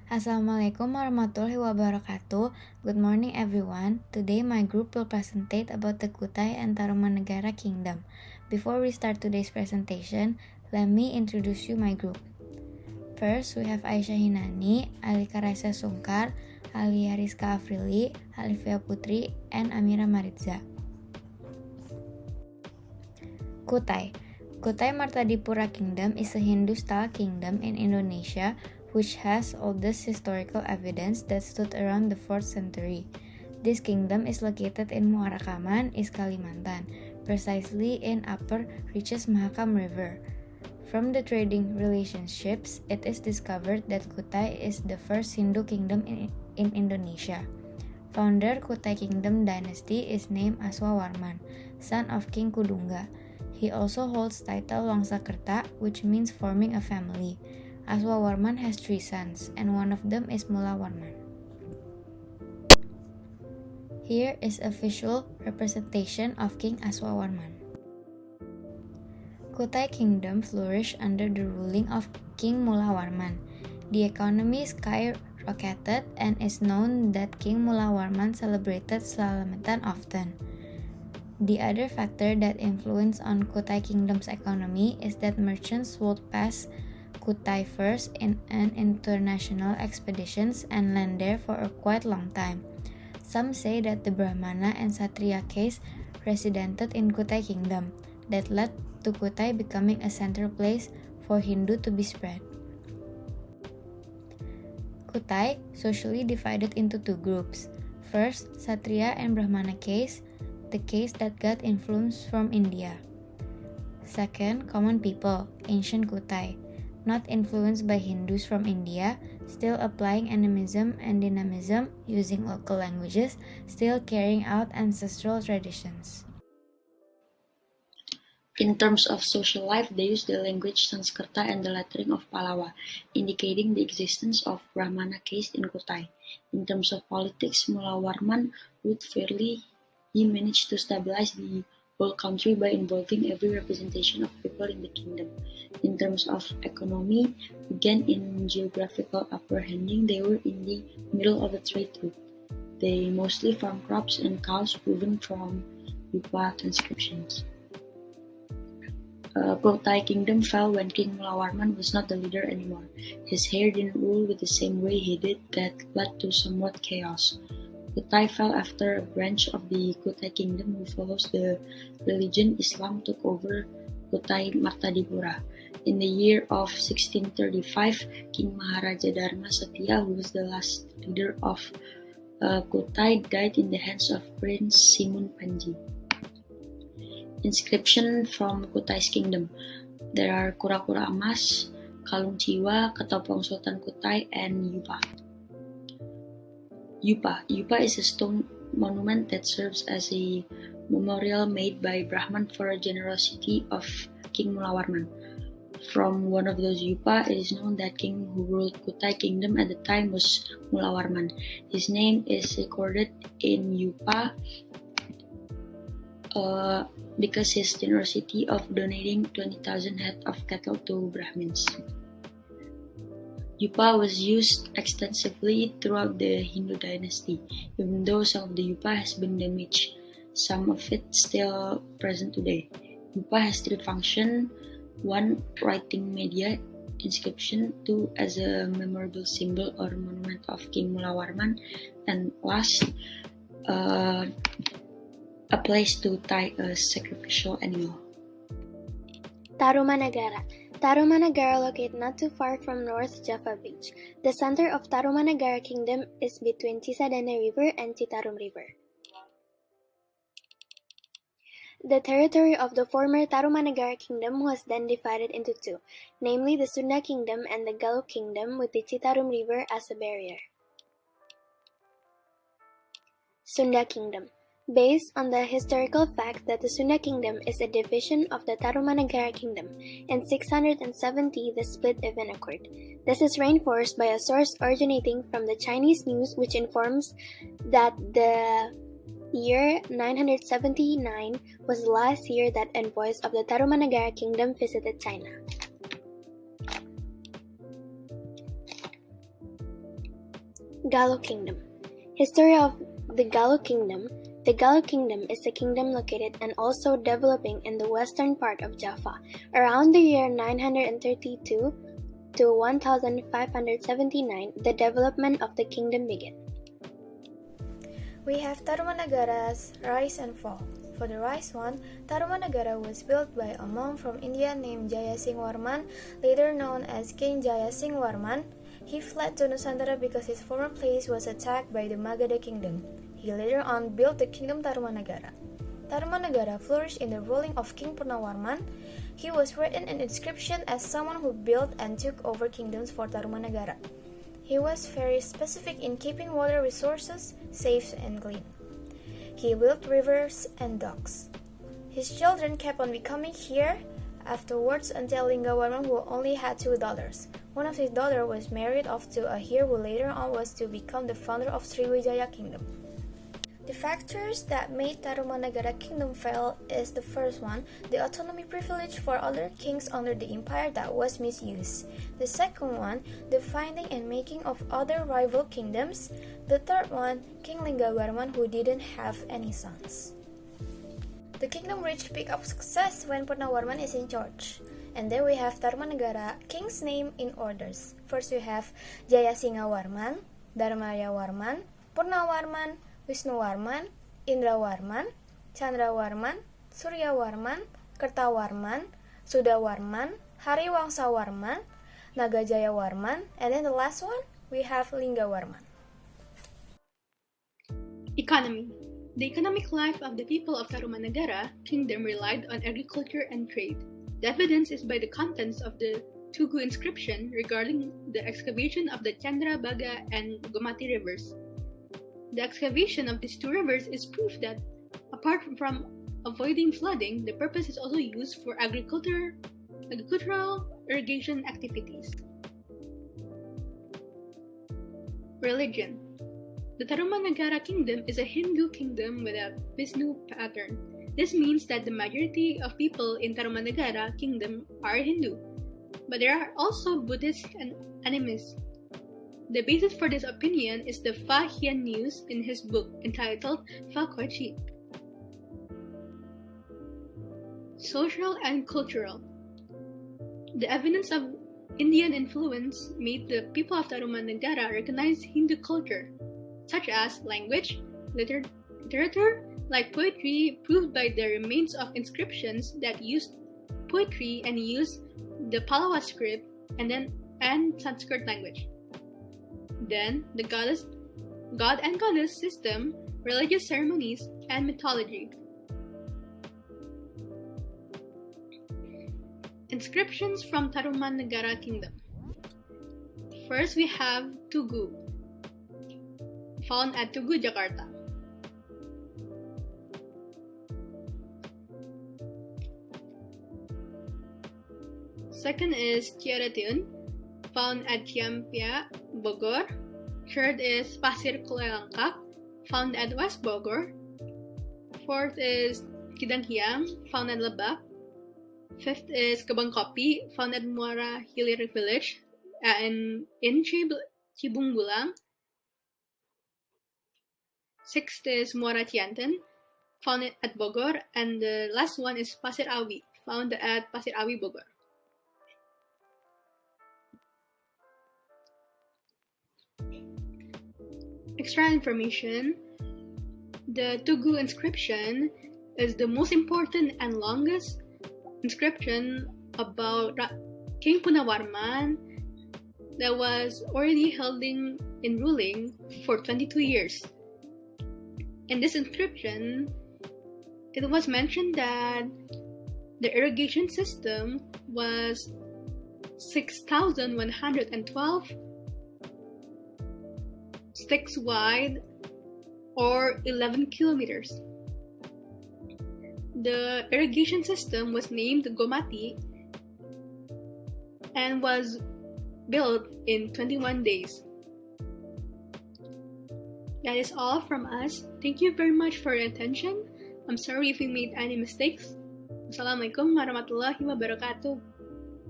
Assalamualaikum warahmatullahi wabarakatuh. Good morning everyone. Today my group will presentate about the Kutai and Tarumanegara Kingdom. Before we start today's presentation, let me introduce you my group. First, we have AISYAH Heenanii, ALIKA RAISA SUNGKAR, ALIYYARIZKA AVRILY, ALLIFIA PUTRI, and AMEERA MARITZA. Kutai. Kutai Martadipura Kingdom is a Hindu-style kingdom in Indonesia which has oldest historical evidence that stood around the 4th century. This kingdom is located in Muara Kaman, East Kalimantan, precisely in upper reaches Mahakam River. From the trading relationships, it is discovered that Kutai is the first Hindu kingdom in Indonesia. Founder Kutai Kingdom dynasty is named Aswawarman, son of King Kudungga. He also holds title Wangsakerta, which means forming a family. Aswawarman has 3 sons, and one of them is Mulawarman. Here is a visual representation of King Aswawarman. Kutai Kingdom flourished under the ruling of King Mulawarman. The economy skyrocketed and is known that King Mulawarman celebrated Selamatan often. The other factor that influenced on Kutai Kingdom's economy is that merchants would pass Kutai first in an international expeditions and land there for a quite long time. Some say that the Brahmana and Satriya caste resided in Kutai Kingdom, that led to Kutai becoming a central place for Hindu to be spread. Kutai socially divided into 2 groups. First, Satriya and Brahmana caste, the caste that got influence from India. Second, common people, ancient Kutai, not influenced by Hindus from India, still applying animism and dynamism, using local languages, still carrying out ancestral traditions. In terms of social life, they use the language Sanskerta and the lettering of Pallava, indicating the existence of Brahmana caste in Kutai. In terms of politics, Mulawarman ruled fairly. He managed to stabilize the whole country by involving every representation of people in the kingdom. In terms of economy, again in geographical apprehending, they were in the middle of the trade route. They mostly farm crops and cows, proven from Yupa transcriptions. Kutai Kingdom fell when King Mulawarman was not the leader anymore. His heir didn't rule with the same way he did, that led to somewhat chaos. Kutai fell after a branch of the Kutai Kingdom who follows the religion Islam took over Kutai Martadipura. In the year of 1635, King Maharaja Dharma Satya, who was the last leader of Kutai, died in the hands of Prince Simun Panji. Inscription from Kutai's kingdom. There are Kura-Kura Emas, Kalung Jiwa, Ketopong Sultan Kutai, and Yupa. Yupa is a stone monument that serves as a memorial made by Brahman for a generosity of King Mulawarman. From one of those Yupa, it is known that king who ruled Kutai Kingdom at the time was Mulawarman. His name is recorded in Yupa because his generosity of donating 20,000 head of cattle to Brahmins. Yupa was used extensively throughout the Hindu dynasty, even though some of the Yupa has been damaged. Some of it still present today. Yupa has 3 functions: 1, writing media, inscription; 2, as a memorable symbol or monument of King Mulawarman; and last, a place to tie a sacrificial animal. Tarumanegara. Tarumanegara located not too far from North Java Beach. The center of Tarumanegara Kingdom is between Cisadane River and Citarum River. The territory of the former Tarumanegara Kingdom was then divided into 2, namely the Sunda Kingdom and the Galuh Kingdom, with the Citarum River as a barrier. Sunda Kingdom. Based on the historical fact that the Sunda Kingdom is a division of the Tarumanegara Kingdom, in 670 the split event occurred. This is reinforced by a source originating from the Chinese news, which informs that the year 979 was the last year that envoys of the Tarumanegara Kingdom visited China. Galuh Kingdom. History of the Galuh Kingdom. The Galuh Kingdom is a kingdom located and also developing in the western part of Java. Around the year 932 to 1579, the development of the kingdom began. We have Tarumanegara's rise and fall. For the rise one, Tarumanegara was built by a monk from India named Jaya Singh Warman, later known as King Jaya Singh Warman. He fled to Nusantara because his former place was attacked by the Magadha kingdom. He later on built the kingdom Tarumanegara. Tarumanegara flourished in the ruling of King Purnawarman. He was written in inscription as someone who built and took over kingdoms for Tarumanegara. He was very specific in keeping water resources safe and clean. He built rivers and docks. His children kept on becoming heir afterwards until Linggawarman, who only had 2 daughters. One of his daughters was married off to a heir who later on was to become the founder of Sriwijaya Kingdom. The factors that made Tarumanegara Kingdom fail is the first one, the autonomy privilege for other kings under the empire that was misused. The second one, the finding and making of other rival kingdoms. The third one, King Linggawarman, who didn't have any sons. The kingdom reached peak of success when Purnawarman is in charge. And then we have Tarumanegara king's name in orders. First we have Jayasingha Warman, Dharmaya Warman, Purnawarman, Wisnuwarman, Indrawarman, Chandrawarman, Suryawarman, Kertawarman, Sudawarman, Hariwangsawarman, Nagajayawarman, and then the last one we have Linggawarman. Economy. The economic life of the people of Tarumanegara kingdom relied on agriculture and trade. The evidence is by the contents of the Tugu inscription regarding the excavation of the Chandrabhaga and Gomati rivers. The excavation of these two rivers is proof that, apart from avoiding flooding, the purpose is also used for agricultural irrigation activities. Religion. The Tarumanegara kingdom is a Hindu kingdom with a Vishnu pattern. This means that the majority of people in Tarumanegara kingdom are Hindu, but there are also Buddhists and animists. The basis for this opinion is the Fa Hien News in his book entitled Fa Kwachi. Social and cultural. The evidence of Indian influence made the people of Tarumanegara recognize Hindu culture, such as language, literature, like poetry, proved by the remains of inscriptions that used poetry and used the Pallava script and Sanskrit language. Then the god and goddess system, religious ceremonies, and mythology. Inscriptions from Tarumanegara Kingdom. First we have Tugu, found at Tugu, Jakarta. Second is Tiaratiun, found at Ciampia, Bogor. Third is Pasir Kulelangkap, found at West Bogor. Fourth is Kidanghiang, found at Lebak. Fifth is Kebang Kopi, found at Muara Hilir Village in Cibungbulang. Sixth is Muara Cianten, found at Bogor. And the last one is Pasir Awi, found at Pasir Awi, Bogor. Extra information. The Tugu inscription is the most important and longest inscription about King Purnawarman that was already holding in ruling for 22 years. In this inscription, it was mentioned that the irrigation system was 6,112 sticks wide or 11 kilometers. The irrigation system was named Gomati and was built in 21 days. That is all from us. Thank you very much for your attention. I'm sorry if we made any mistakes. Wassalamualaikum warahmatullahi wabarakatuh.